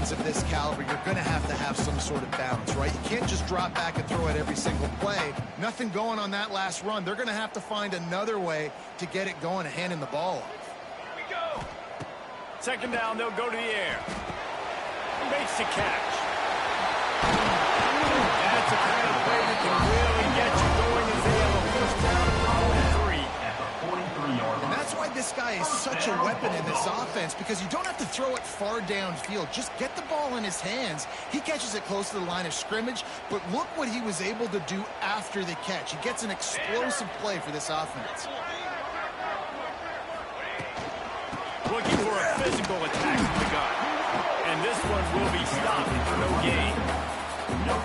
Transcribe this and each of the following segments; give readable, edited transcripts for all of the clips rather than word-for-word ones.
offense of this caliber, you're going to have some sort of balance, right? You can't just drop back and throw it every single play. Nothing going on that last run. They're going to have to find another way to get it going and handing the ball off. Here we go. Second down, they'll go to the air. Makes the catch. That's a kind of play that can really get you going as they have a first down for 43. And that's why this guy is such a weapon in this offense, because you don't have to throw it far downfield. Just get the ball in his hands. He catches it close to the line of scrimmage, but look what he was able to do after the catch. He gets an explosive play for this offense. Looking for a physical attack from the gun. And this one will be stopped for no gain.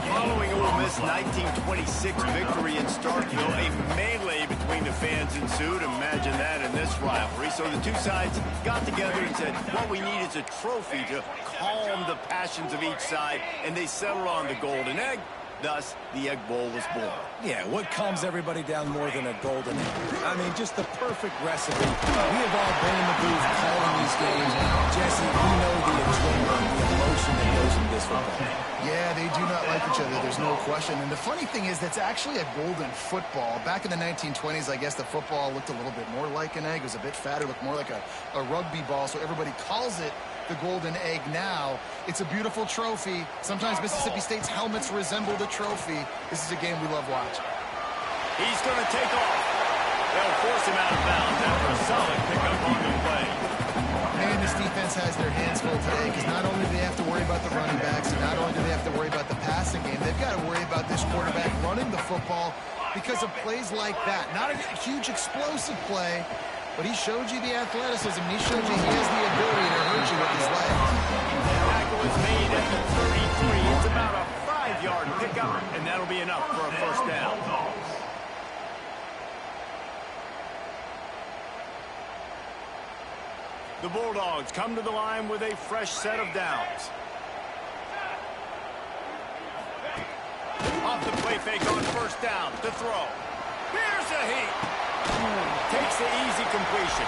Following Ole Miss' 1926 victory in Starkville, a melee between the fans ensued. Imagine that in this rivalry. So the two sides got together and said, what we need is a trophy to calm the passions of each side, and they settled on the Golden Egg. Thus, the Egg Bowl was born. Yeah, what calms everybody down more than a golden egg? I mean, just the perfect recipe. We have all been in the booth calling these games. Jesse, we know the adrenaline, the emotion that goes into this football. Yeah, they do not like each other. There's no question. And the funny thing is, that's actually a golden football. Back in the 1920s, I guess the football looked a little bit more like an egg. It was a bit fatter, looked more like a rugby ball. So everybody calls it the Golden Egg now. It's a beautiful trophy. Sometimes Mississippi State's helmets resemble the trophy. This is a game we love watching. He's going to take off. They'll force him out of bounds after a solid pickup on the play. Man, this defense has their hands full today, because not only do they have to worry about the running backs, and not only do they have to worry about the passing game, they've got to worry about this quarterback running the football because of plays like that. Not a huge explosive play, but he showed you the athleticism. He showed you he has the ability to hurt you with his legs. The tackle is made at the 33. It's about a 5-yard pickup, and that'll be enough for a first down. The Bulldogs come to the line with a fresh set of downs. Off the play fake on first down to throw. Here's a heat. Takes the easy completion.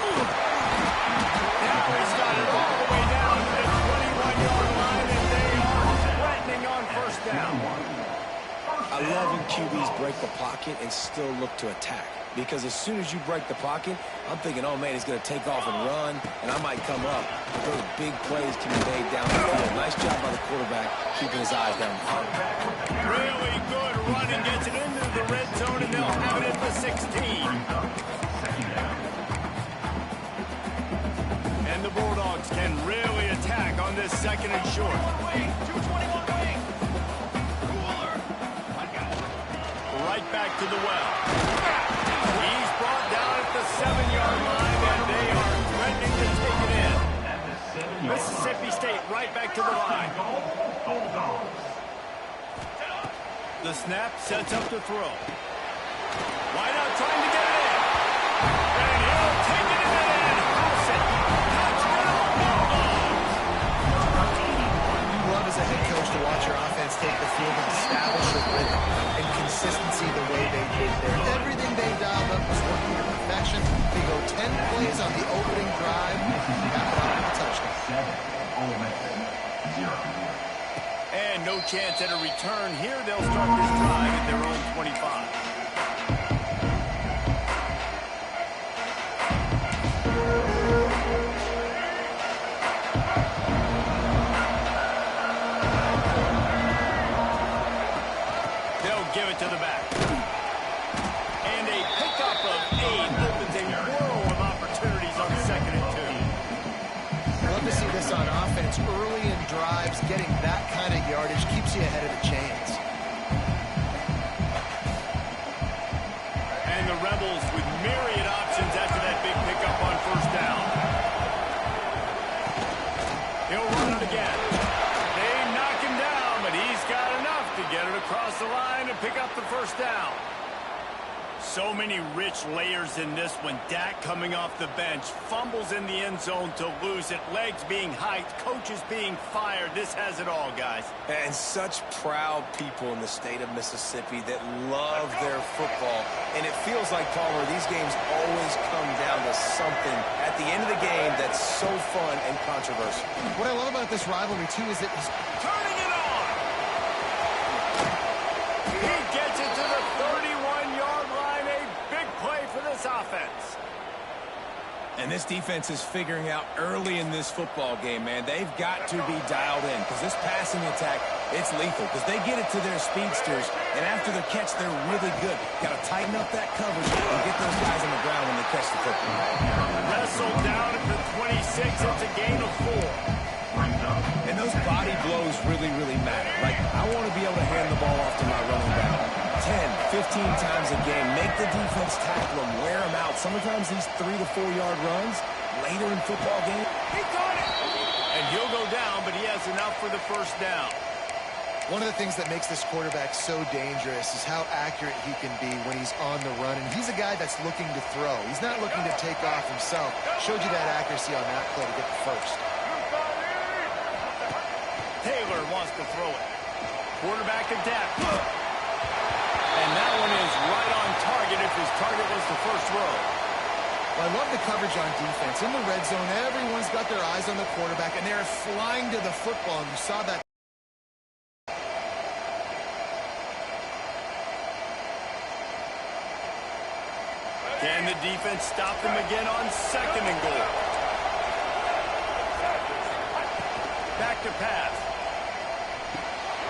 Now he's got it all the way down to the 21-yard line, and they are threatening on first down. I love when QBs break the pocket and still look to attack. Because as soon as you break the pocket, I'm thinking, oh, man, he's going to take off and run, and I might come up. But those big plays can be made down the field. Nice job by the quarterback keeping his eyes down the field. Really good running, gets it into the red zone, and they'll have it at the 16. And the Bulldogs can really attack on this second and short. 221 wing. Right back to the well. He's brought down at the 7-yard line, and they are threatening to take it in. Mississippi State right back to the line. The snap sets up to throw. Wide out trying to get it in. And he'll take it in and house it. Touchdown, Bulldogs. You love as a head coach to watch your offense take the field and establish a rhythm and consistency the way they did there. Everything they dialed up was working to perfection. They go 10 plays on the opening drive, wrap it up with a touchdown. And no chance at a return here. They'll start this drive at their own 25. They'll give it to the back. And a pickup of 8 opens a whirl of opportunities on second and 2. Love to see this on offense. Early in drives, getting that kind of yardage keeps you ahead of the chains. And the Rebels with myriad options after that big pickup on first down. He'll run it again. They knock him down, but he's got enough to get it across the line and pick up the first down. So many rich layers in this one. Dak coming off the bench, fumbles in the end zone to lose it, legs being hiked, coaches being fired. This has it all, guys. And such proud people in the state of Mississippi that love their football. And it feels like, Palmer, these games always come down to something at the end of the game that's so fun and controversial. What I love about this rivalry, too, is that he's Turning it on! He gets it to the 31-yard line. A big play for this offense. And this defense is figuring out early in this football game, man. They've got to be dialed in because this passing attack, it's lethal because they get it to their speedsters, and after the catch, they're really good. Got to tighten up that coverage and get those guys on the ground when they catch the football. Wrestled down at the 26. It's a gain of 4. And those body blows really, really matter. Like, I want to be able to hand the ball off to my running back 10, 15 times a game. Make the defense tackle them, wear them out. Sometimes these 3 to 4 yard runs later in football game. He caught it! And he'll go down, but he has enough for the first down. one of the things that makes this quarterback so dangerous is how accurate he can be when he's on the run. And he's a guy that's looking to throw. He's not looking to take off himself. Showed you that accuracy on that play to get the first. Taylor wants to throw it. Quarterback adapt. And that one is right on target if his target was the first row. Well, I love the coverage on defense. In the red zone, everyone's got their eyes on the quarterback, and they're flying to the football, and you saw that. Can the defense stop them again on 2nd and goal? Back to pass.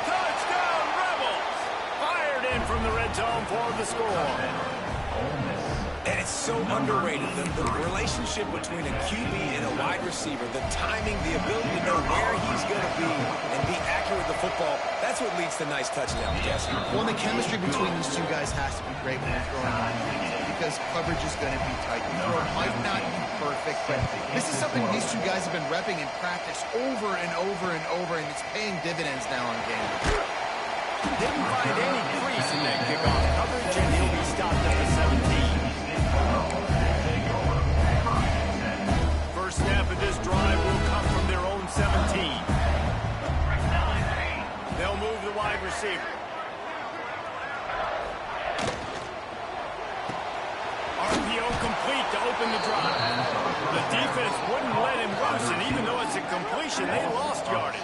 Touchdown, Rebels! Fired in from the red zone for the score. And it's so underrated. The relationship between a QB and a wide receiver, the timing, the ability to know where he's going to be and be accurate with the football, that's what leads to nice touchdowns, Jesse. Well, the chemistry between these two guys has to be great when they're throwing on defense because coverage is going to be tight. The throw might not be perfect, but this is something these two guys have been repping in practice over and over and over, and it's paying dividends now on game. Didn't find any crease in that kickoff coverage, and he'll be stopped at the 17. First snap of this drive will come from their own 17. They'll move the wide receiver. RPO complete to open the drive. The defense wouldn't let him loose, and even though it's a completion, they lost yardage.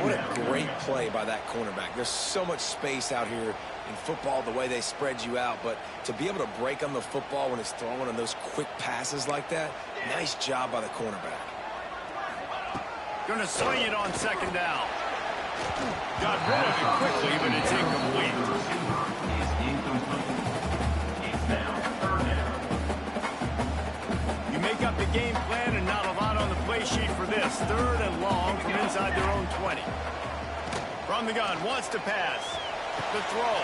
What a great play by that cornerback. There's so much space out here in football, the way they spread you out, but to be able to break on the football when it's thrown on those quick passes like that, nice job by the cornerback. Gonna swing it on 2nd down. Got rid of it quickly, but it's incomplete. You make up the game plan and not a lot on the play sheet for this. 3rd and long from inside their own 20. From the gun, wants to pass. The throw.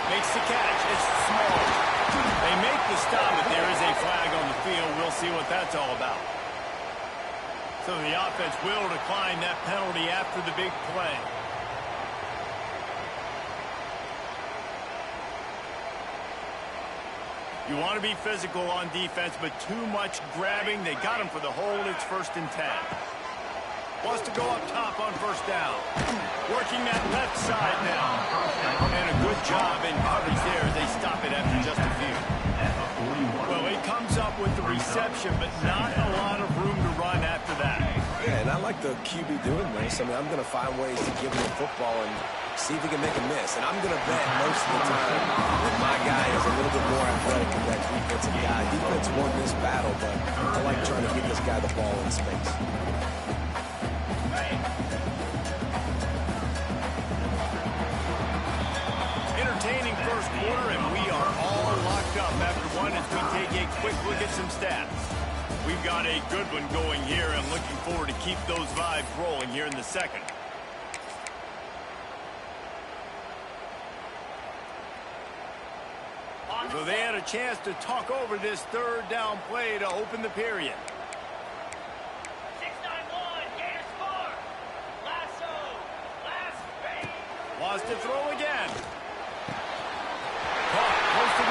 Makes the catch. It's small. They make the stop, but there is a flag on the field. We'll see what that's all about. So the offense will decline that penalty after the big play. You want to be physical on defense, but too much grabbing. They got him for the hold. It's 1st and 10. Wants to go up top on 1st down. Working that left side now. And a good job in coverage there as they stop it after just a few. Well, he comes up with the reception, but not a lot of room to run after that. Yeah, and I like the QB doing this. I mean, I'm going to find ways to give him the football and see if he can make a miss. And I'm going to bet most of the time that my guy is a little bit more athletic than that defensive guy. Defense won this battle, but I like trying to get this guy the ball in space. Entertaining first quarter, and we are all locked up after one as we take a quick look at some stats. We've got a good one going here and looking forward to keep those vibes rolling here in the second. So they had a chance to talk over this 3rd down play to open the period. 6-9-1, Gator score. Lasso, last fade. Wants to throw again. Caught close to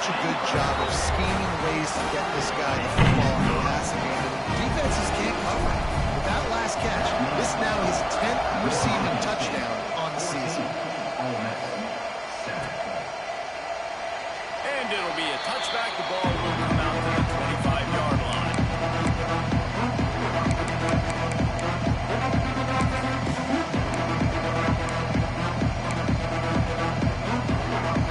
such a good job of scheming ways to get this guy the football on the passing game. And defenses can't cover it. With that last catch, this now his 10th receiving touchdown on the season. And it'll be a touchback. The ball will come out to the 25-yard line.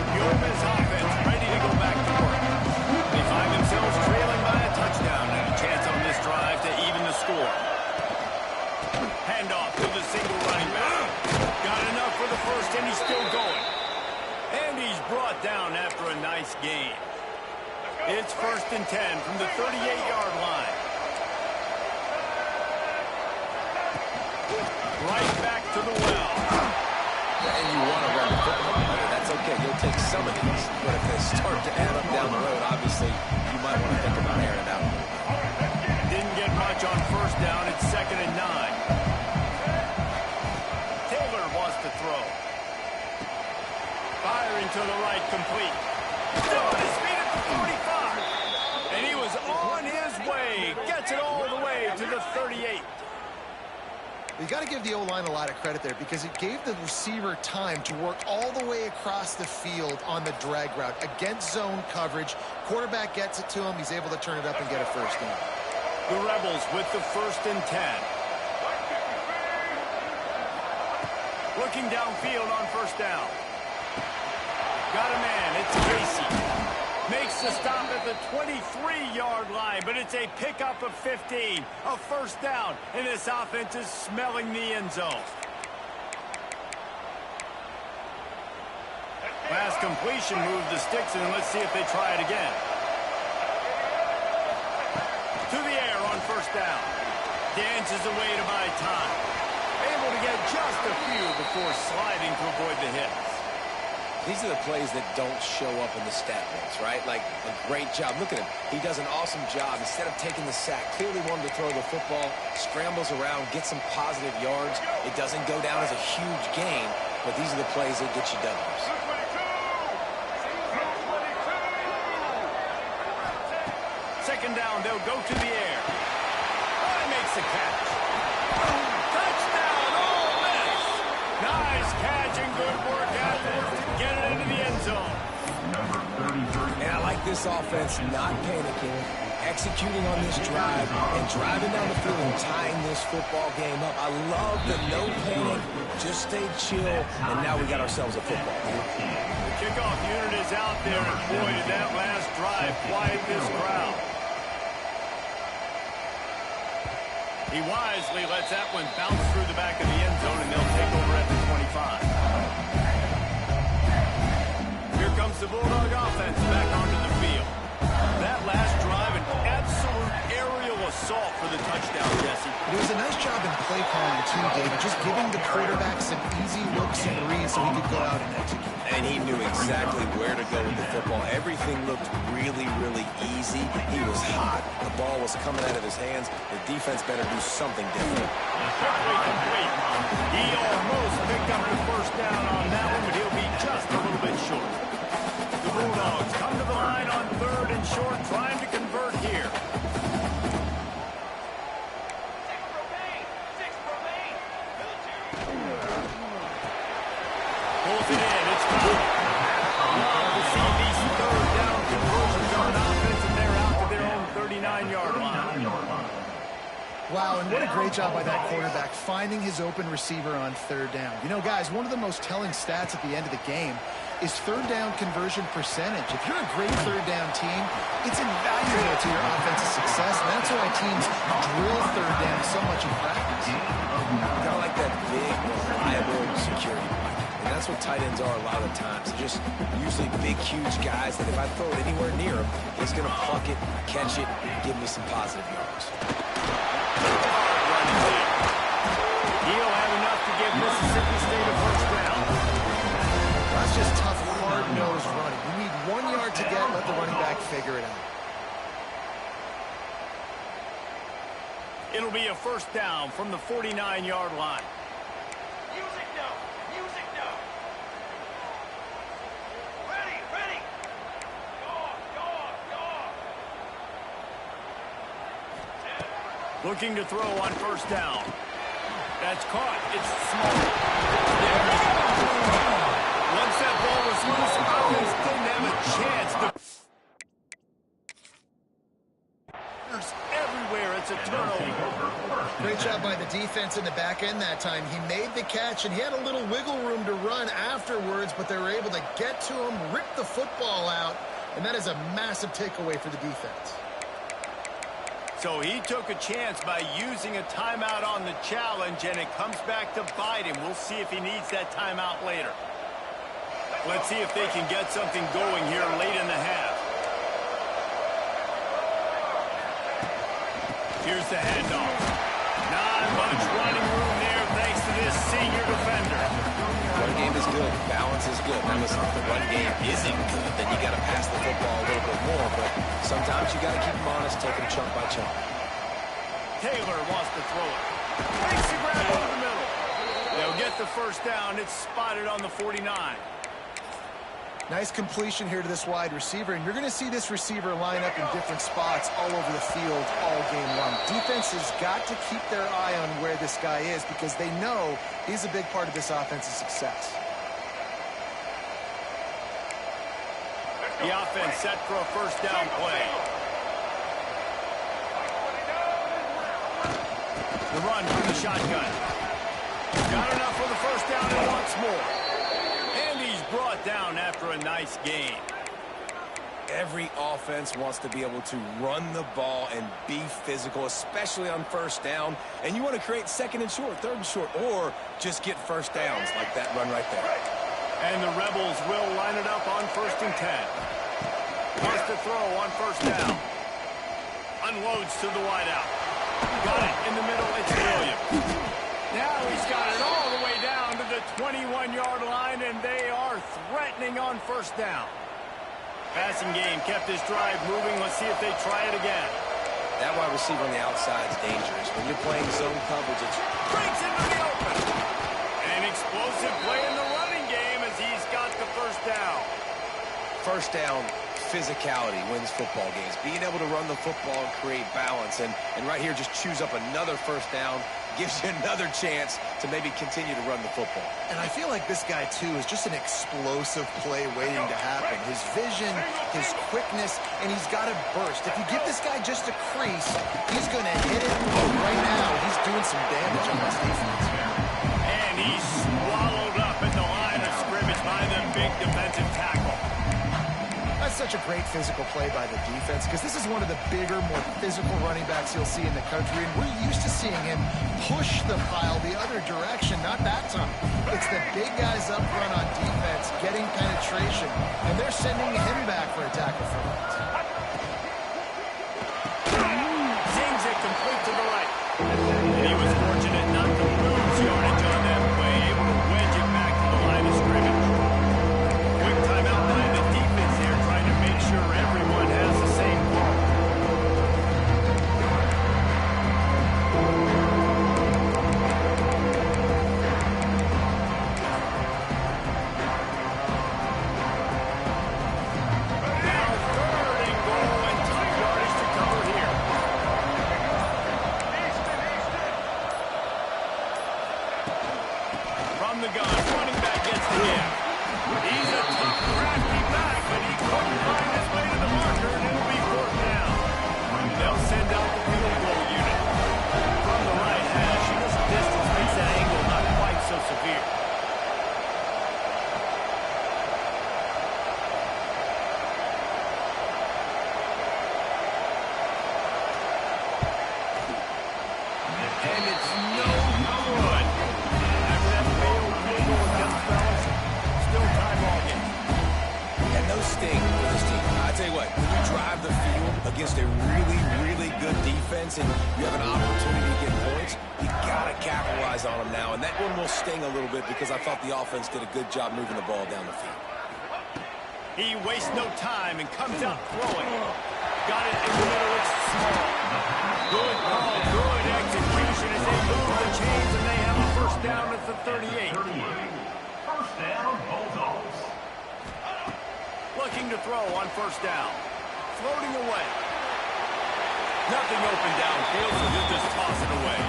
The Ole Miss offense ready to go back to work. They find themselves trailing by a touchdown and a chance on this drive to even the score. Handoff to the single running back. Got enough for the first, and he's still going. And he's brought down after a nice gain. It's 1st and 10 from the 38-yard line. Right back to the well. And you want to run the football. That's okay. You'll take some of these. But if they start to add up down the road, obviously, you might want to think about airing it out. Didn't get much on 1st down. It's 2nd and 9. Taylor wants to throw. Firing to the right, complete. Still on his feet at the 45. And he was on his way. Gets it all the way to the 38. You got to give the O-line a lot of credit there because it gave the receiver time to work all the way across the field on the drag route against zone coverage. Quarterback gets it to him. He's able to turn it up and get a 1st down. The Rebels with the 1st and 10. Looking downfield on 1st down. Got a man. It's Casey. Makes the stop at the 23-yard line, but it's a pickup of 15. A 1st down, and this offense is smelling the end zone. Pass completion, move the sticks, and let's see if they try it again. To the air on 1st down. Dances away to buy time. Able to get just a few before sliding to avoid the hits. These are the plays that don't show up in the stat books, right? Like a great job. Look at him. He does an awesome job. Instead of taking the sack, clearly wanted to throw the football, scrambles around, gets some positive yards. It doesn't go down as a huge gain, but these are the plays that get you W's. Second down, they'll go to the air. Oh, he makes the catch. Touchdown, Ole Miss. Nice catch and good work ethic. Get it into the end zone. And I like this offense not panicking, executing on this drive, and driving down the field and tying this football game up. I love the no panic, just stay chill, and now we got ourselves a football game. The kickoff unit is out there, and boy, did that last drive quiet this crowd. He wisely lets that one bounce through the back of the end zone, and they'll take over at the 25. Here comes the Bulldog offense back onto the field. That last drive, an absolute aerial assault for the touchdown, Jesse. It was a nice job in play calling, too, David, just giving the quarterback some easy looks and reads so he could go out and execute. And he knew exactly where to go with the football. Everything looked really, really easy. He was hot. The ball was coming out of his hands. The defense better do something different. Quickly complete. He almost picked up the 1st down on that one, but he'll be just a little bit short. The Bulldogs come to the line on 3rd and short, trying to convert here. 6 remain. 6 remain. Pulls it in. It's good. Love to see these 3rd down conversions on offense, and they're out to their own 39-yard line. Wow, and what a great job by that quarterback finding his open receiver on 3rd down. You know, guys, one of the most telling stats at the end of the game is 3rd down conversion percentage. If you're a great 3rd down team, it's invaluable to your offensive success, and that's why teams drill 3rd down so much in practice. Kind of like that big, reliable security blanket. And that's what tight ends are a lot of the times. They're just usually big, huge guys that if I throw it anywhere near him, he's going to pluck it, catch it, and give me some positive yards. He'll have enough to give Mississippi State a 1st down. That's just tough, hard-nosed running. You need 1 yard to get, let the running back figure it out. It'll be a 1st down from the 49-yard line. Music now. Music now. Ready. Ready. Go. Looking to throw on first down. That's caught. It's small. There it is. Once that ball was loose, offense didn't have a chance to... Everywhere, it's a turnover. Great job by the defense in the back end that time. He made the catch, and he had a little wiggle room to run afterwards, but they were able to get to him, rip the football out, and that is a massive takeaway for the defense. So he took a chance by using a timeout on the challenge, and it comes back to bite him. We'll see if he needs that timeout later. Let's see if they can get something going here late in the half. Here's the handoff. Not much running room there thanks to this senior defender. Run game is good. Balance is good. Now, listen, if the run game isn't good, then you got to pass the football a little bit more. But sometimes you got to keep them honest, take them chunk by chunk. Taylor wants to throw it. Makes the grab over the middle. They'll get the first down. It's spotted on the 49. Nice completion here to this wide receiver, and you're going to see this receiver line up in different spots all over the field all game long. Defense has got to keep their eye on where this guy is because they know he's a big part of this offense's success. The offense set for a first down play. The run from the shotgun. Got enough for the first down and wants more. And he's brought down after a nice gain. Every offense wants to be able to run the ball and be physical, especially on first down. And you want to create second and short, third and short, or just get first downs like that run right there. And the Rebels will line it up on 1st and 10. Wants to throw on first down. Unloads to the wideout. Got it in the middle. It's Williams. Now he's got it all the way down to the 21-yard line, and they are threatening on first down. Passing game kept this drive moving. Let's see if they try it again. That wide receiver on the outside is dangerous. When you're playing zone coverage, it's Breaks into the open. An explosive play in the running game as he's got the first down. first down. Physicality wins football games. Being able to run the football and create balance. And right here, just choose up another first down. Gives you another chance to maybe continue to run the football. And I feel like this guy, too, is just an explosive play waiting to happen. His vision, his quickness, and he's got a burst. If you give this guy just a crease, he's going to hit it. Right now, he's doing some damage on this defense. And he's swallowed up at the line of scrimmage by the big defensive tackle. That's such a great physical play by the defense because this is one of the bigger, more physical running backs you'll see in the country, and we're used to seeing him push the pile the other direction, not that time. It's the big guys up front on defense getting penetration, and they're sending him back for a tackle for loss. Zings it complete to the right. And he was fortunate not to lose yardage on that play, able to wedge it back to the line of scrimmage. Quick timeout by the defense here, trying to make sure everyone has the same ball. Now 3rd and goal and tough yardage to cover here. From the gun, running back gets the give. He's a tough, crafty back, but he couldn't find his way to the marker, and it'll be 4th down. They'll send out the field goal unit. From the right hash, he does distance, makes that angle not quite so severe. And it's no good. After that failed field goal against Dallas, still tie ball game. And those sting for this team. I tell you what, when you drive the field against a really, really good defense and you have an opportunity to get points, you got to capitalize on them now. And that one will sting a little bit because I thought the offense did a good job moving the ball down the field. He wastes no time and comes out throwing. Got it in the middle, it's small. Good call, good execution as they move the chains and they have a first down at the 38. First down, Bulldogs. Looking to throw on first down. Floating away. Nothing open downfield, so he'll just toss it away.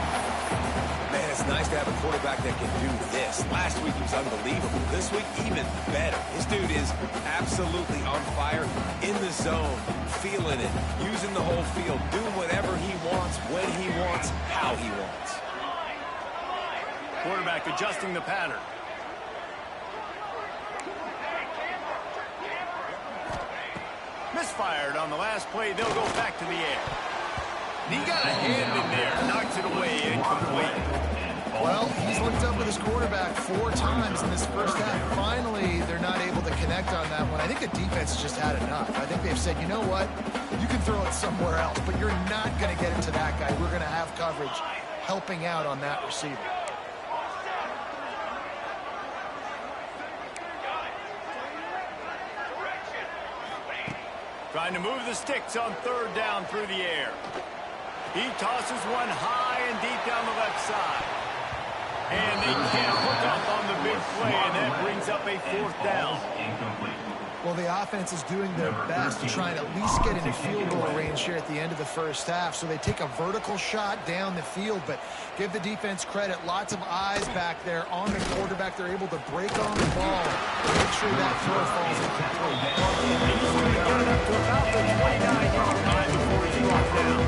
Man, it's nice to have a quarterback that can do this. Last week he was unbelievable. This week, even better. This dude is absolutely on fire, in the zone, feeling it, using the whole field, doing whatever he wants, when he wants, how he wants. Quarterback adjusting the pattern. Misfired on the last play. They'll go back to the air. He got a hand in there. Knocks it away. Incomplete. Well, he's linked up with his quarterback 4 times in this first half. Finally, they're not able to connect on that one. I think the defense has just had enough. I think they've said, you know what? You can throw it somewhere else, but you're not going to get it to that guy. We're going to have coverage helping out on that receiver. Trying to move the sticks on 3rd down through the air. He tosses one high and deep down the left side. And they can't hook up on the big play, and that brings up a 4th down. Well, the offense is doing their best to try and at least get into field goal range here at the end of the first half. So they take a vertical shot down the field, but give the defense credit. Lots of eyes back there on the quarterback. They're able to break on the ball, make sure that throw falls incomplete. He's going to get it up to about the 29-yard line before he's brought down.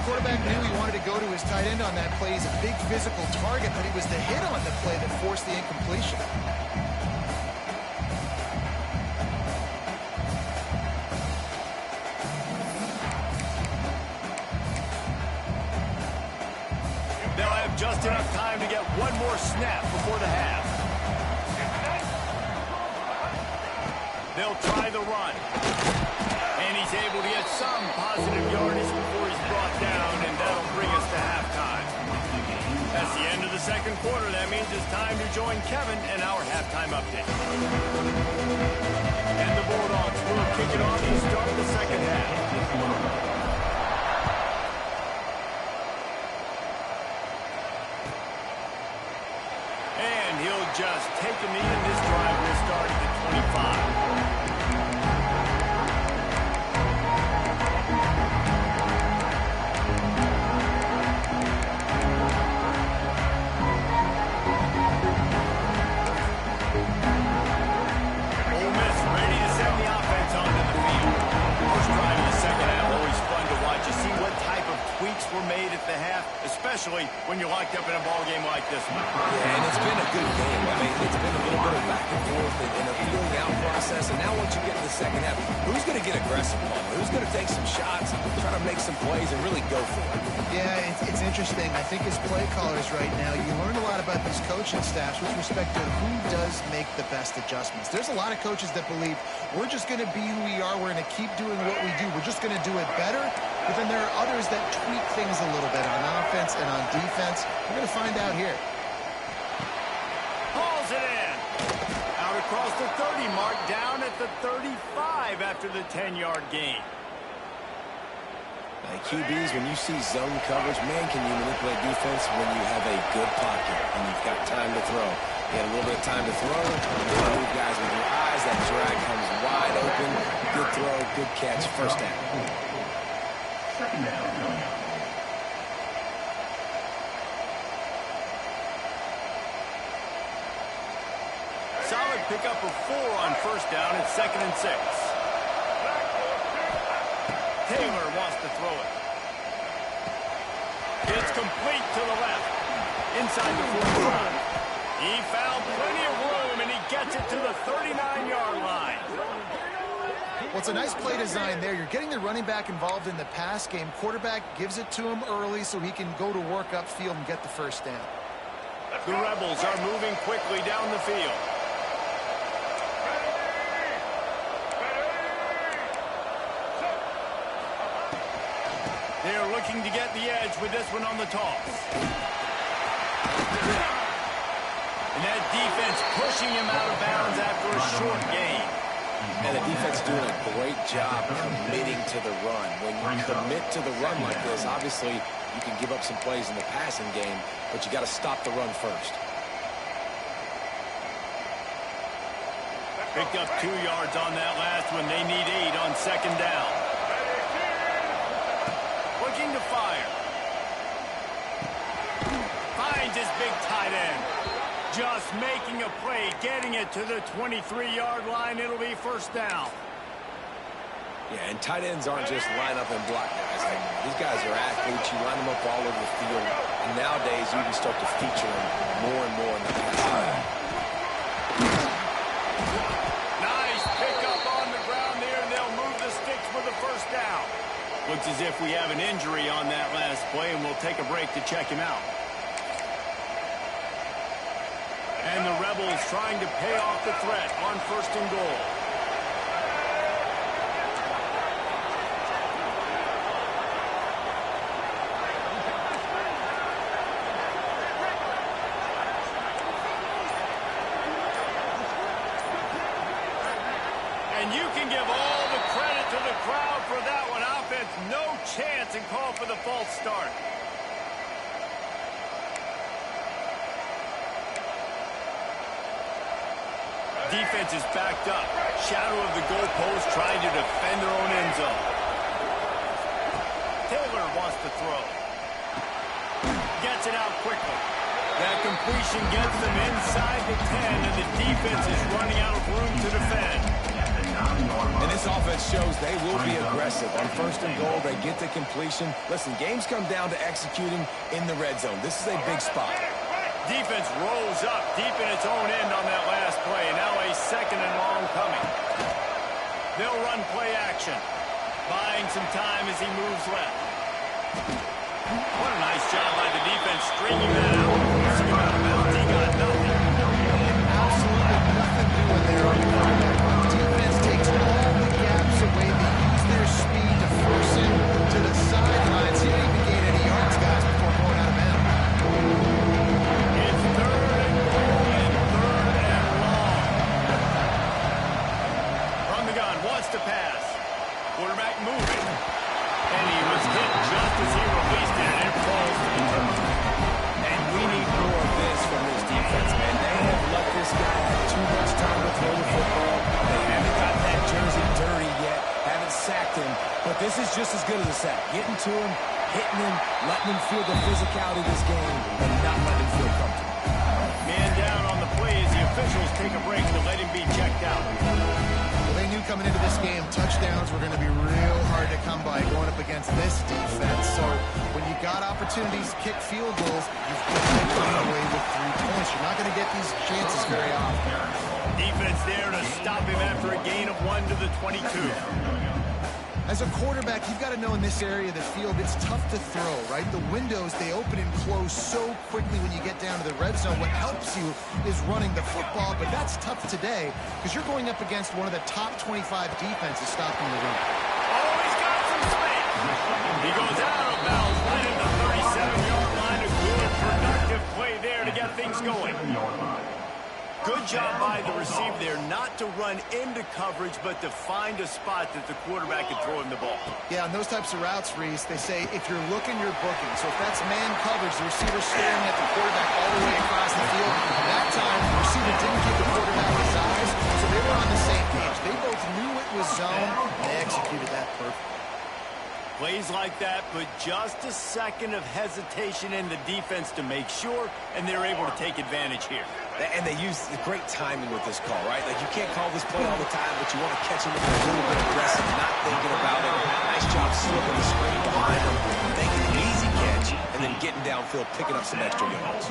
Quarterback knew he wanted to go to his tight end on that play. He's a big physical target, but he was the hit on the play that forced the incompletion. They'll have just enough time to get one more snap before the half. They'll try the run. And he's able to get some positive yardage before he's brought down, and that'll bring us to halftime. That's the end of the second quarter. That means it's time to join Kevin in our halftime update. And the Bulldogs will kick it off to start the second half. And he'll just take a knee in this drive. We'll start at the 25. Were made at the half, especially when you're locked up in a ball game like this one. Yeah, and it's been a good game. I mean, it's been a little bit of back and forth and a feeling out process. And now once you get to the second half, who's going to get aggressive, Palmer? Who's going to take some shots, try to make some plays, and really go for it? Yeah, it's interesting. I think as play callers right now, you learn a lot about these coaching staffs with respect to who does make the best adjustments. There's a lot of coaches that believe we're just going to be who we are. We're going to keep doing what we do. We're just going to do it better. But then there are others that tweak things a little bit on offense and on defense. We're going to find out here. Hauls it in. Out across the 30 mark, down at the 35 after the 10-yard gain. QBs, when you see zone coverage, man, can you manipulate defense when you have a good pocket and you've got time to throw. You had a little bit of time to throw. You move guys with your eyes. That drag comes wide open. Good throw, good catch, first down. Second down. Solid pickup of 4 on first down at 2nd and 6. Taylor wants to throw it. It's complete to the left. Inside the 45. He found plenty of room, and he gets it to the 39-yard line. Well, it's a nice play design there. You're getting the running back involved in the pass game. Quarterback gives it to him early so he can go to work upfield and get the first down. The Rebels are moving quickly down the field. They're looking to get the edge with this one on the toss. And that defense pushing him out of bounds after a short gain. And the defense doing a great job committing to the run. When you commit to the run like this, obviously you can give up some plays in the passing game, but you got to stop the run first. Picked up 2 yards on that last one. They need 8 on second down. Looking to fire. Finds his big tight end. Just making a play, getting it to the 23-yard line. It'll be first down. Yeah, and tight ends aren't just line up and block guys. Like, these guys are athletes. You line them up all over the field. And nowadays, you can start to feature them more and more in the passing game. Nice pickup on the ground there, and they'll move the sticks with the first down. Looks as if we have an injury on that last play, and we'll take a break to check him out. And the Rebels trying to pay off the threat on first and goal. And you can give all the credit to the crowd for that one. Offense, no chance, and call for the false start. Defense is backed up. Shadow of the goalpost trying to defend their own end zone. Taylor wants to throw. Gets it out quickly. That completion gets them inside the 10, and the defense is running out of room to defend. And this offense shows they will be aggressive. On first and goal, they get the completion. Listen, games come down to executing in the red zone. This is a big spot. Defense rolls up deep in its own end on that last play. Now a second and long coming. They'll run play action. Buying some time as he moves left. What a nice job by the defense stringing that out. Forcing him out of bounds. He got nothing. Absolutely nothing doing there on the quarterback. The defense takes all the gaps away. They use their speed to force him to the sidelines. He didn't even gain any yards, guys, before going out of bounds. It's third and goal and third and long. From the gun, wants to pass. Quarterback moving. And he was hit just as he released it, and it falls to the turf. And we need more of this from this defense, man. They have let this guy have too much time to throw the football. They haven't gotten that jersey dirty yet, haven't sacked him. But this is just as good as a sack. Getting to him, hitting him, letting him feel the physicality of this game, and not letting him feel comfortable. Man down on the play as the officials take a break to let him be checked out. Well, they knew coming into this game, touchdowns were going to be real hard to come by going up against this defense. So when you got opportunities to kick field goals, you've got to come away with 3 points. You're not going to get these chances very often. Defense there to stop him after a gain of 1 to the 22. As a quarterback, you've got to know in this area of the field, it's tough to throw, right? The windows, they open and close so quickly when you get down to the red zone. What helps you is running the football, but that's tough today because you're going up against one of the top 25 defenses stopping the run. Oh, he's got some space. He goes out of bounds right at the 37-yard line. A good, productive play there to get things going. Good job by the receiver there not to run into coverage, but to find a spot that the quarterback can throw him the ball. Yeah, on those types of routes, Reese, they say if you're looking, you're booking. So if that's man coverage, the receiver's staring at the quarterback all the way across the field. That time, the receiver didn't give the quarterback his eyes, so they were on the same page. They both knew it was zone, and they executed that perfectly. Plays like that, but just a second of hesitation in the defense to make sure, and they're able to take advantage here. And they use the great timing with this call, right? Like, you can't call this play all the time, but you want to catch him with a little bit aggressive, not thinking about it. Nice job slipping the screen behind him, making an easy catch, and then getting downfield, picking up some extra yards.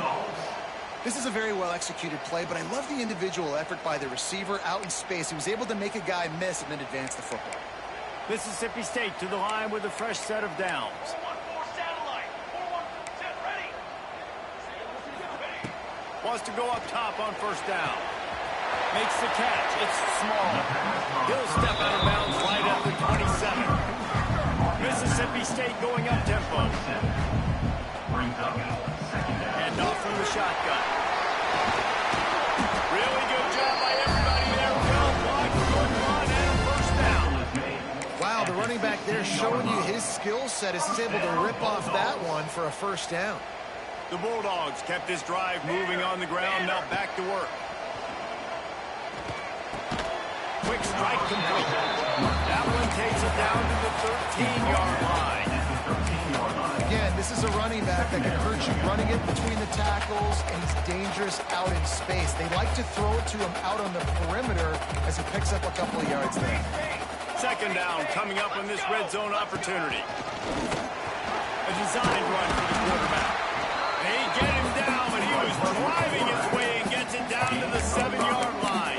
This is a very well-executed play, but I love the individual effort by the receiver out in space. He was able to make a guy miss and then advance the football. Mississippi State to the line with a fresh set of downs. 4-1-4 satellite. 4-1 set ready. Wants to go up top on first down. Makes the catch. It's small. He'll step out of bounds right at the 27. Mississippi State going up tempo. Brings up second down. And off from the shotgun. Really good job by everybody there. Well blocked, good run, and a first down. Wow, the running back there showing you his skill set as he's able to rip off that one for a first down. The Bulldogs kept this drive moving on the ground. Now back to work. Quick strike complete. That one takes it down to the 13-yard line. Again, this is a running back that can hurt you running it between the tackles, and he's dangerous out in space. They like to throw it to him out on the perimeter as he picks up a couple of yards there. Second down coming up on this red zone opportunity. A designed run for the quarterback. They get him down, but he was driving his way and gets it down to the 7-yard line.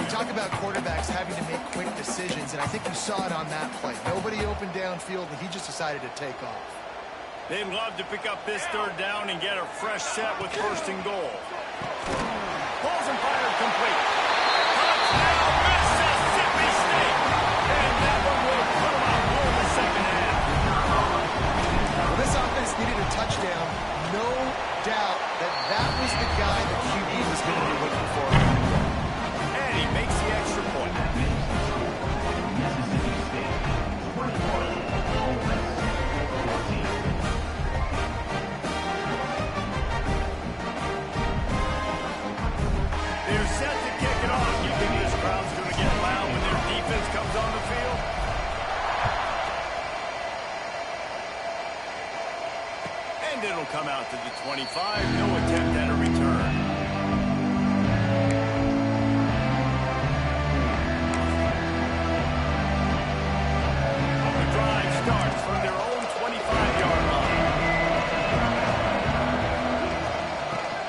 You talk about quarterbacks having to make quick decisions, and I think you saw it on that play. Nobody opened downfield, and he just decided to take off. They'd love to pick up this third down and get a fresh set with first and goal. Balls and fired complete. Touchdown, Mississippi State! And that one will put them out in the second half. Well, this offense needed a touchdown. No doubt that was the guy the QB was going to be looking for. And he makes the extra point. They're set to kick it off. You think this crowd's going to get loud when their defense comes on the field? And it'll come out to the 25. No attempt at a return. The drive starts from their own 25-yard line.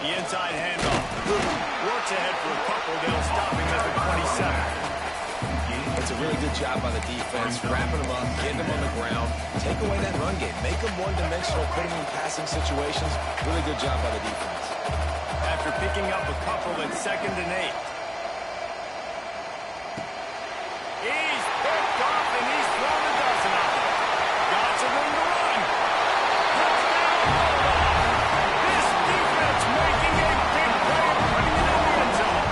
The inside handoff. Works ahead for a couple. They'll stop him at the 27. It's a really good job by the defense, wrapping them up, getting them on the ground, take away that run game, make them one-dimensional, put them in passing situations. Really good job by the defense. After picking up a couple at 2nd and 8. He's picked off and he's thrown a dozen of them. Got some room to run. Touchdown, Bulldogs. This defense making a big play and putting it in the end zone.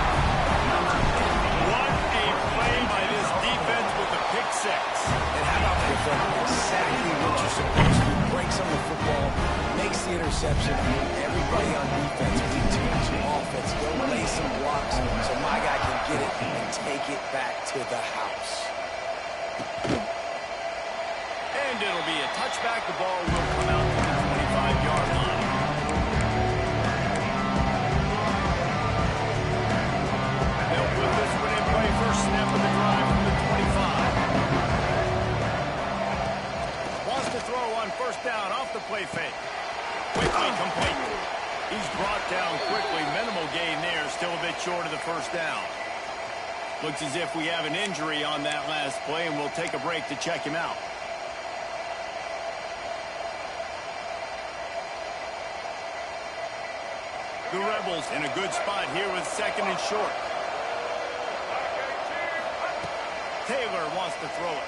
What a play by this defense with a pick six. And how about that from exactly what you're supposed to do? Breaks on the football, makes the interception. Everybody on defense, big teams, offense, go lay some blocks so my guy can get it and take it back to the house. And it'll be a touchback. The ball will come out to the 25-yard line. They'll put this one in play. First snap of the drive from the 25. Wants to throw on first down off the play fake. Quickly complete. He's brought down quickly. Minimal gain there. Still a bit short of the first down. Looks as if we have an injury on that last play, and we'll take a break to check him out. The Rebels in a good spot here with 2nd and short. Taylor wants to throw it.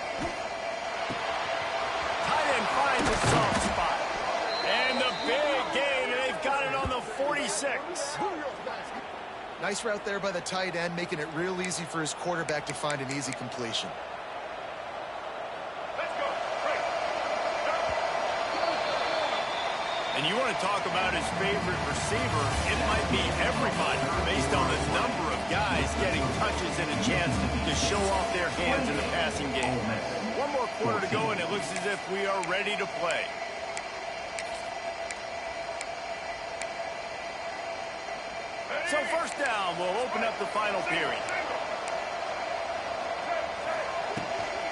Tight end finds a soft spot. And the big gain, and they've got it on the 46. Nice route there by the tight end, making it real easy for his quarterback to find an easy completion. And you want to talk about his favorite receiver, it might be everybody based on the number of guys getting touches and a chance to show off their hands in the passing game. One more quarter to go, and it looks as if we are ready to play. So first down will open up the final period.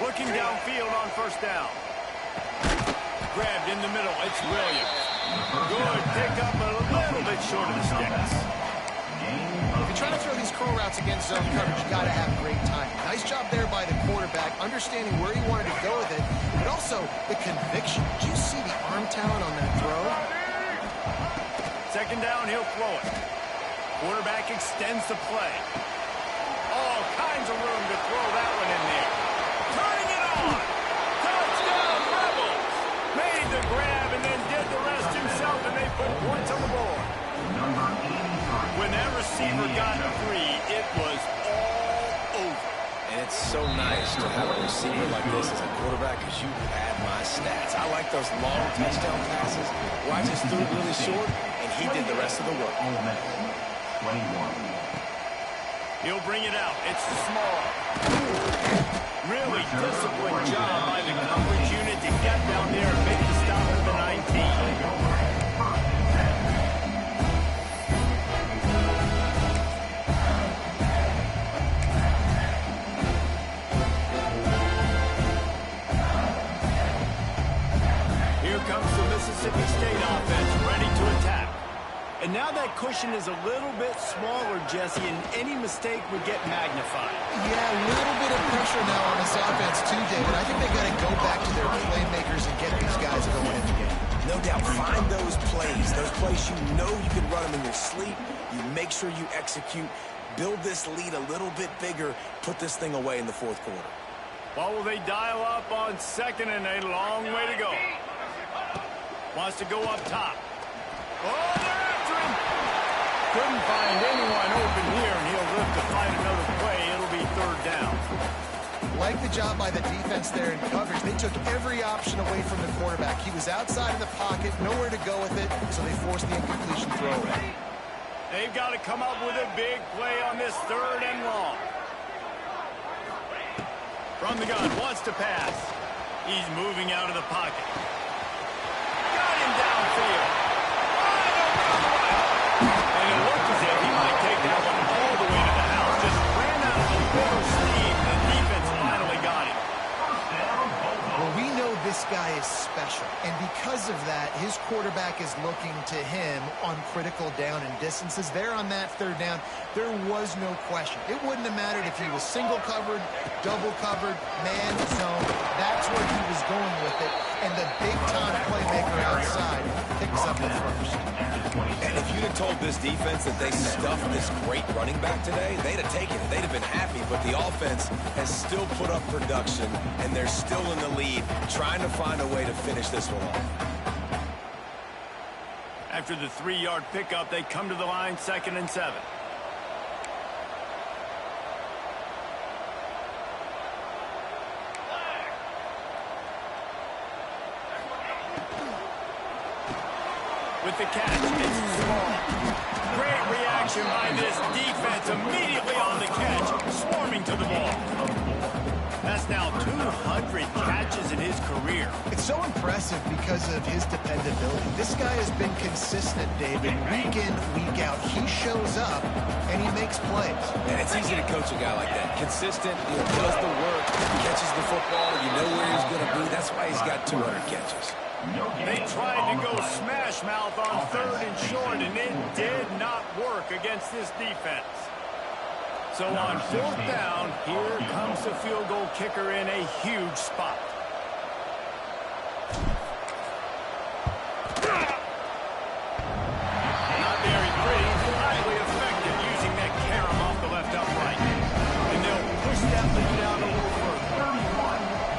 Looking downfield on first down. Grabbed in the middle. It's Williams. Good pickup, but a little bit short of the sticks. If you're trying to throw these curl routes against zone coverage, you got to have great timing. Nice job there by the quarterback, understanding where he wanted to go with it, but also the conviction. Did you see the arm talent on that throw? Second down, he'll throw it. Quarterback extends the play. All kinds of room to throw that one in there. Turning it on. Touchdown! grab and then did the rest himself, and they put points on the board. Number 83. When that receiver got free, it was all over. And it's so nice to have a receiver like this as a quarterback because you add my stats. I like those long touchdown passes where I just threw it really short, and he did the rest of the work. Ole Miss, 21. He'll bring it out. It's small. Really disciplined job by the coverage unit to get down there and make the stop at the 19. Comes the Mississippi State offense ready to attack. And now that cushion is a little bit smaller, Jesse, and any mistake would get magnified. Yeah, a little bit of pressure now on this offense too, David. I think they got to go back to their playmakers and get these guys going in the game. No doubt, find those plays you know you can run them in your sleep. You make sure you execute, build this lead a little bit bigger, put this thing away in the fourth quarter. What will they dial up on second and a long way to go? Wants to go up top. Oh, they're after him. Couldn't find anyone open here, and he'll look to find another play. It'll be third down. Like the job by the defense there in coverage. They took every option away from the quarterback. He was outside of the pocket, nowhere to go with it, so they forced the incompletion throw away. They've got to come up with a big play on this third and long. From the gun, wants to pass. He's moving out of the pocket. Got him downfield. And it looked as if he might take that one all the way to the house. Just ran out of a little steam. The defense finally got him. Well, we know this guy is special, and because of that, his quarterback is looking to him on critical down and distances. There on that third down, there was no question. It wouldn't have mattered if he was single covered, double covered, man zone. That's where he was going with it, and the big-time playmaker outside picks up the first. And if you'd have told this defense that they stuffed this great running back today, they'd have taken it. They'd have been happy, but the offense has still put up production, and they're still in the lead, trying to find a way to finish this one off. After the 3-yard pickup, they come to the line, 2nd and 7. With the catch, it's small. Great reaction by this defense, immediately on the catch, swarming to the ball. That's now 200 catches in his career. It's so impressive because of his dependability. This guy has been consistent, David, week in, week out. He shows up, and he makes plays. And it's easy to coach a guy like that. Consistent, does the work, catches the football, you know where he's going to be. That's why he's got 200 catches. They tried to go smash mouth on 3rd and short, and it did not work against this defense. So on 4th down, here comes the field goal kicker in a huge spot. Not very pretty, highly effective using that carom off the left upright. And they'll push that lead out a little further.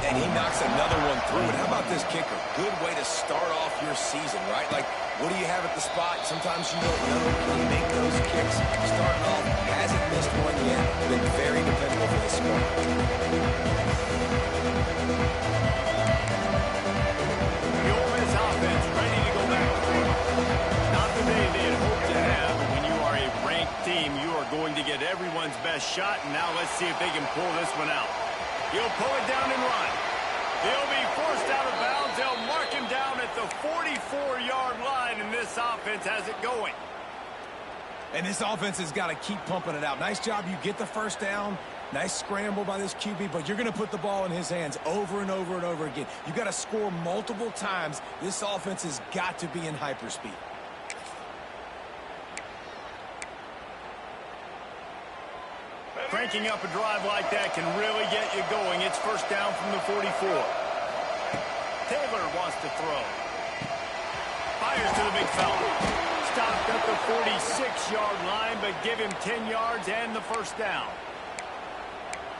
And he knocks another one through. And how about this kicker? Good way to start off your season, right? Like, what do you have at the spot? Sometimes you don't know. You make those kicks. Starting off, hasn't missed one yet. Been very dependable for the squad. The Ole Miss offense ready to go back to work. Not the day they had hoped to have. When you are a ranked team, you are going to get everyone's best shot. And now let's see if they can pull this one out. He'll pull it down and run. He'll be forced out of bounds. They'll mark him down at the 44-yard line, and this offense has it going. And this offense has got to keep pumping it out. Nice job. You get the first down. Nice scramble by this QB, but you're going to put the ball in his hands over and over and over again. You've got to score multiple times. This offense has got to be in hyperspeed. Cranking up a drive like that can really get you going. It's first down from the 44. Taylor wants to throw. Fires to the big fella. Stopped at the 46-yard line, but give him 10 yards and the first down.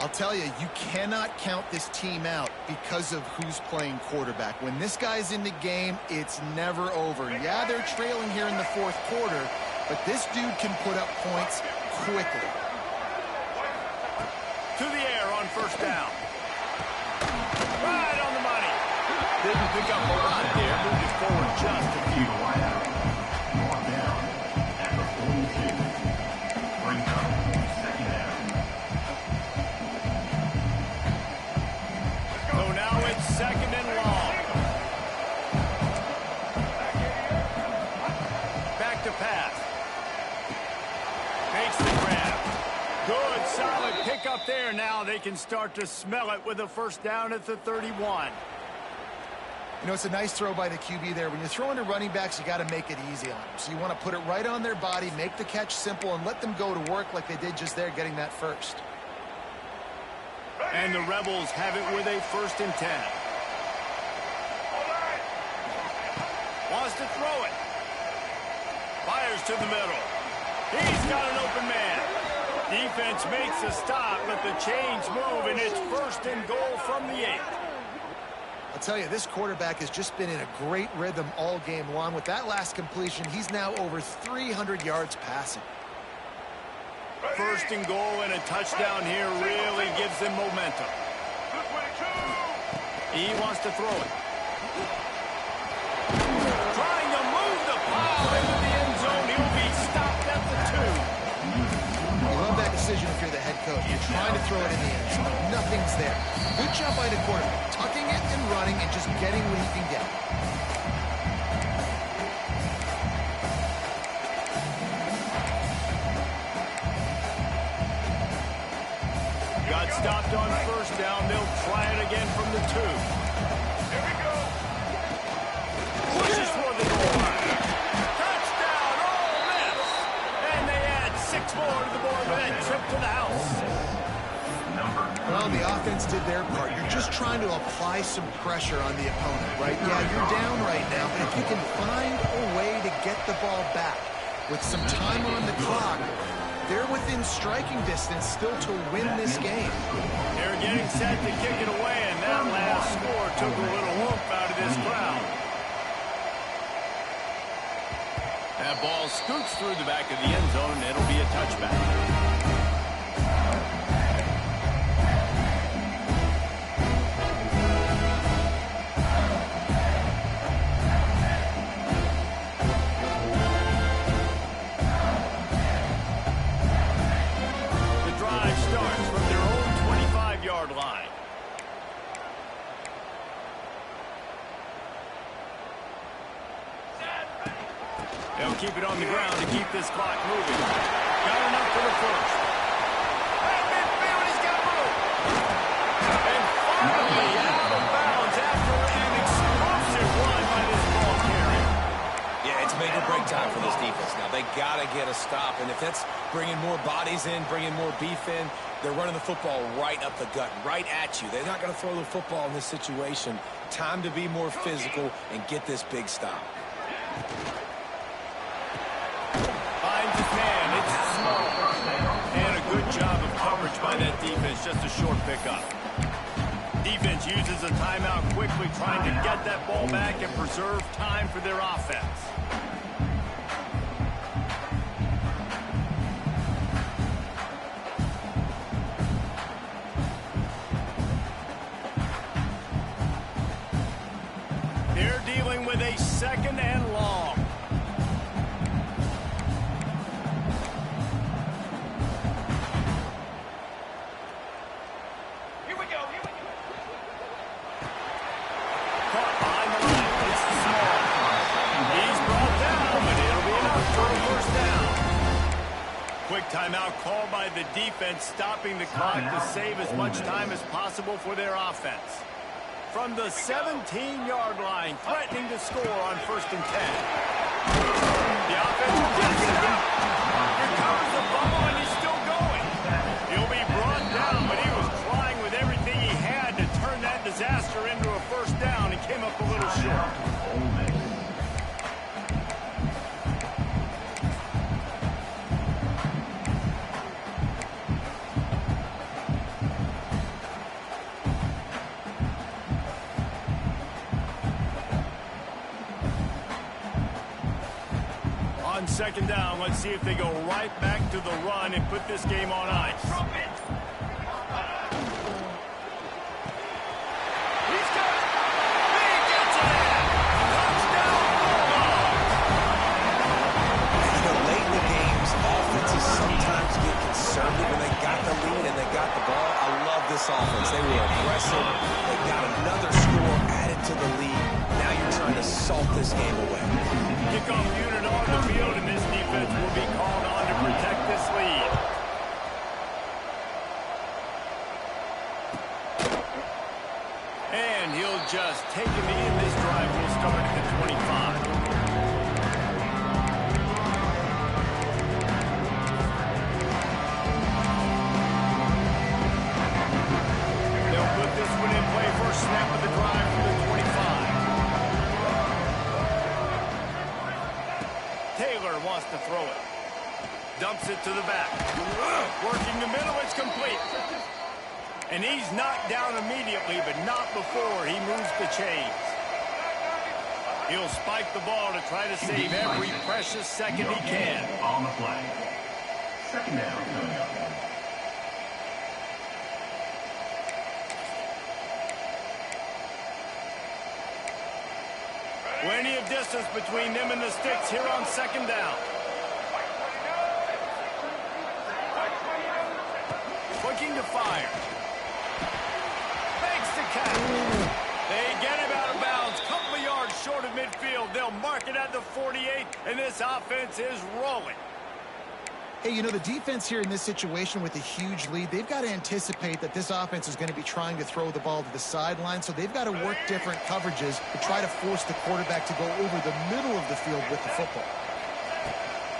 I'll tell you, you cannot count this team out because of who's playing quarterback. When this guy's in the game, it's never over. Yeah, they're trailing here in the fourth quarter, but this dude can put up points quickly. To the air on first down. Right on the money. Didn't pick up a lot there. Moved it forward just a few. Brought down at the 42. Bring up second down. So now it's second and long. Back to pass. Makes the grab. Good, solid pickup there. Now they can start to smell it with a first down at the 31. You know, it's a nice throw by the QB there. When you're throwing to running backs, you got to make it easy on them. So you want to put it right on their body, make the catch simple, and let them go to work like they did just there, getting that first. And the Rebels have it with a first and 10. Wants to throw it. Fires to the middle. He's got an open man. Defense makes a stop, but the chains move, and it's first and goal from the 8. I'll tell you, this quarterback has just been in a great rhythm all game long. With that last completion, he's now over 300 yards passing. First and goal and a touchdown here really gives them momentum. He wants to throw it. Trying to move the ball into the end zone. He'll be stopped at the 2. You love that decision if you're the head coach. You're trying to throw it in the end zone. Nothing's there. Good job by the quarterback, tucking it and running and just getting what he can get. Got stopped on first down. They'll try it again from the 2. Here we go. Pushes for the goal line. Touchdown, Ole Miss. And they add 6 more to the board with that trip to the house. Well, the offense did their part. You're just trying to apply some pressure on the opponent, right? Yeah, you're down right now, but if you can find a way to get the ball back with some time on the clock, they're within striking distance still to win this game. They're getting set to kick it away, and that last score took a little whoop out of this crowd. That ball scoots through the back of the end zone, and it'll be a touchback. They'll keep it on the ground to keep this clock moving. Got enough for the first. Right midfield, he's got room. And finally out of bounds after an explosive run by this ball carrier. Yeah, it's make or break time for this defense now. They got to get a stop, and if that's bringing more bodies in, bringing more beef in, they're running the football right up the gut, right at you. They're not going to throw the football in this situation. Time to be more physical and get this big stop. Finds his man. It's small. And a good job of coverage by that defense. Just a short pickup. Defense uses a timeout quickly, trying to get that ball back and preserve time for their offense. They're dealing with a second and long. Timeout called by the defense, stopping the clock to save as much time as possible for their offense. From the 17-yard line, threatening to score on first and 10. The offense gets it out. Recovers the ball, and he's still going. He'll be brought down, but he was trying with everything he had to turn that disaster into a first down and came up a little short. second down. Let's see if they go right back to the run and put this game on ice. He's got it. He gets it in. Touchdown, Bulldogs. You know, late in the games, offenses sometimes get conservative when they got the lead and they got the ball. I love this offense. They were aggressive. They got another score added to the lead. Now you're trying to salt this game away. Kickoff unit on the field, and this defense will be called on to protect this lead. And he'll just take a knee, and this drive will start at the 25. They'll put this one in play. First snap of the drive from the 25. Taylor wants to throw it. Dumps it to the back. Working the middle, it's complete. And he's knocked down immediately, but not before he moves the chains. He'll spike the ball to try to save every precious second he can. On the play. Second down coming up. Plenty of distance between them and the sticks here on second down. Looking to fire. Makes the catch. They get him out of bounds. Couple of yards short of midfield. They'll mark it at the 48, and this offense is rolling. Hey, you know, the defense here in this situation with a huge lead, they've got to anticipate that this offense is going to be trying to throw the ball to the sideline, so they've got to work different coverages to try to force the quarterback to go over the middle of the field with the football.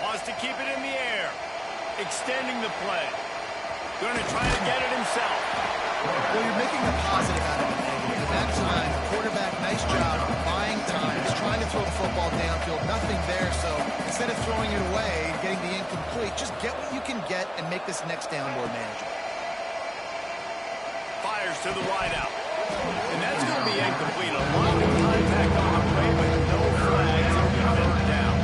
Wants to keep it in the air. Extending the play. Going to try to get it himself. Well, you're making a positive out of a negative. At that time, the quarterback, nice job, buying time. He's trying to throw the football downfield. Nothing there, so instead of throwing it away and getting the incomplete, just get what you can get and make this next down more manageable. Fires to the wideout. And that's going to be incomplete. A lot of contact on the play, but no flags. It'll be third down.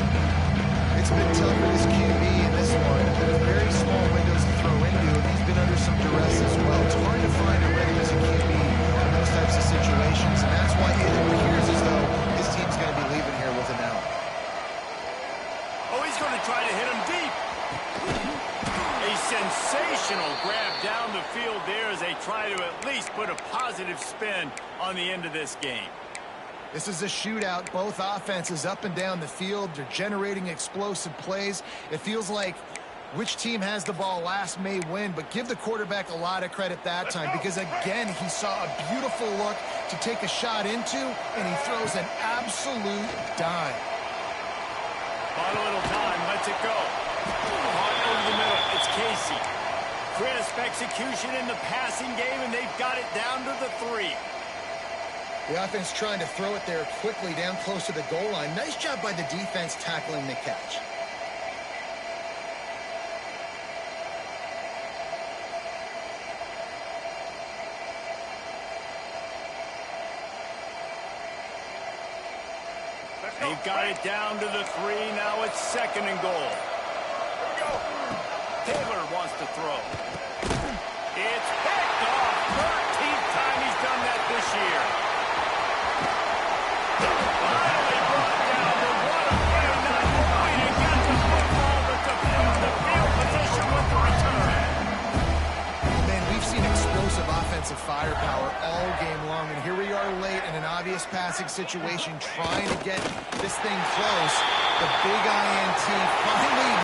It's been tough for this QB in this one. There's very small windows to throw into, and he's been under some duress as well. It's hard to find a rhythm as a QB in those types of situations, and that's why it appears as though his team's going to be leaving here with an out. Oh, he's going to try to hit him deep. A sensational grab down the field there as they try to at least put a positive spin on the end of this game. This is a shootout. Both offenses up and down the field. They're generating explosive plays. It feels like which team has the ball last may win, but give the quarterback a lot of credit that time because, again, he saw a beautiful look to take a shot into, and he throws an absolute dime. On a little time, lets it go. Caught over the middle, it's Casey. Crisp execution in the passing game, and they've got it down to the 3. The offense trying to throw it there quickly down close to the goal line. Nice job by the defense tackling the catch. They've got it down to the 3. Now it's second and goal. Taylor wants to throw. It's picked off. 13th time he's done that this year. Finally brought down, but what a play. Not only to get the football, but to put the field position with the return. Man, we've seen explosive offensive firepower all game long, and here we are late in an obvious passing situation trying to get this thing close. The big INT finally